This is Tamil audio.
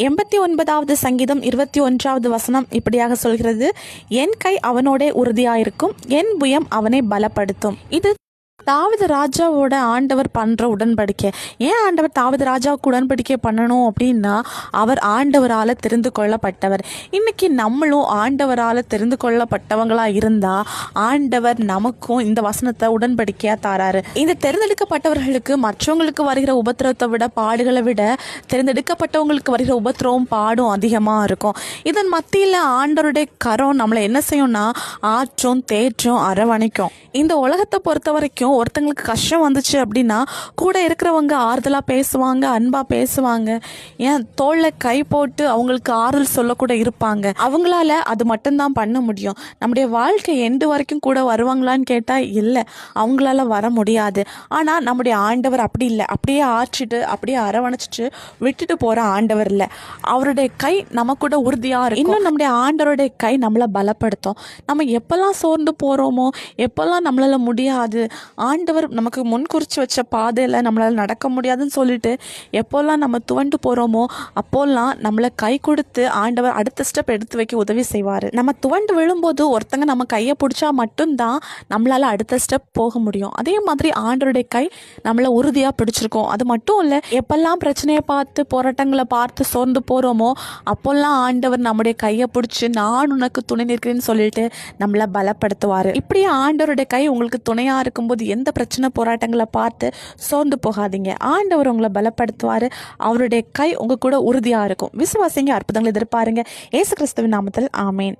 89வது சங்கீதம் 21வது வசனம் இப்படியாக சொல்கிறது, என் கை அவனோட உறுதியாயிருக்கும், என் புயம் அவனை பலப்படுத்தும். இது தாவீது ராஜாவோட ஆண்டவர் பண்ற உடன்படிக்கை. ஏன் ஆண்டவர் தாவீது ராஜாவுக்கு உடன்படிக்கை பண்ணணும் அப்படின்னா, அவர் ஆண்டவரால் தெரிந்து கொள்ளப்பட்டவர். இன்னைக்கு நம்மளும் ஆண்டவரால் தெரிந்து கொள்ளப்பட்டவங்களா இருந்தா ஆண்டவர் நமக்கும் இந்த வசனத்தை உடன்படிக்கையா தாராரு. இந்த தேர்ந்தெடுக்கப்பட்டவர்களுக்கு மற்றவங்களுக்கு வருகிற உபத்திரத்தை விட, பாடுகளை விட தேர்ந்தெடுக்கப்பட்டவங்களுக்கு வருகிற உபத்திரவும் பாடும் அதிகமா இருக்கும். இதன் மத்தியில ஆண்டவருடைய கரம் நம்மளை என்ன செய்யும்னா ஆற்றும் தேற்றும் அரவணைக்கும். இந்த உலகத்தை பொறுத்த வரைக்கும் ஒருத்தங்களுக்கு கஷ்டம் வந்துச்சு அப்படின்னா கூட இருக்கிறவங்க ஆறுதலா பேசுவாங்க, அன்பா பேசுவாங்க, ஏன் தோல்ல கை போட்டு அவங்களுக்கு ஆறுதல் சொல்லக்கூட இருப்பாங்க. அவங்களால அது மட்டும்தான் பண்ண முடியும். நம்முடைய வாழ்க்கை எண்டு வரைக்கும் கூட வருவாங்களான்னு கேட்டா இல்லை, அவங்களால வர முடியாது. ஆனா நம்முடைய ஆண்டவர் அப்படி இல்லை, அப்படியே ஆற்றிட்டு அப்படியே அரவணைச்சிட்டு விட்டுட்டு போற ஆண்டவர் இல்லை. அவருடைய கை நம்ம கூட உறுதியா இருக்கும். இன்னும் நம்முடைய ஆண்டவருடைய கை நம்மளை பலப்படுத்தும். நம்ம எப்பெல்லாம் சோர்ந்து போறோமோ, எப்பெல்லாம் நம்மளால முடியாது, ஆண்டவர் நமக்கு முன் குறிச்சு வச்ச பாதையில் நம்மளால் நடக்க முடியாதுன்னு சொல்லிட்டு எப்போல்லாம் நம்ம துவண்டு போகிறோமோ அப்போல்லாம் நம்மளை கை கொடுத்து ஆண்டவர் அடுத்த ஸ்டெப் எடுத்து வைக்க உதவி செய்வார். நம்ம துவண்டு விழும்போது ஒருத்தங்க நம்ம கையை பிடிச்சா மட்டும்தான் நம்மளால் அடுத்த ஸ்டெப் போக முடியும். அதே மாதிரி ஆண்டவருடைய கை நம்மளை உறுதியாக பிடிச்சிருக்கோம். அது மட்டும் இல்லை, எப்பெல்லாம் பிரச்சனையை பார்த்து போராட்டங்களை பார்த்து சோர்ந்து போகிறோமோ அப்போல்லாம் ஆண்டவர் நம்முடைய கையை பிடிச்சி நான் உனக்கு துணை நிற்கிறேன்னு சொல்லிட்டு நம்மளை பலப்படுத்துவார். இப்படியே ஆண்டவருடைய கை உங்களுக்கு துணையாக இருக்கும்போது எந்த பிரச்சனை போராட்டங்களை பார்த்து சோர்ந்து போகாதீங்க. ஆண்டவர் உங்களை பலப்படுத்துவார். அவருடைய கை உங்க கூட உறுதியாக இருக்கும். விசுவாசிங்க, அற்புதங்களை எதிர்பாருங்க. இயேசு கிறிஸ்துவின் நாமத்தில் ஆமேன்.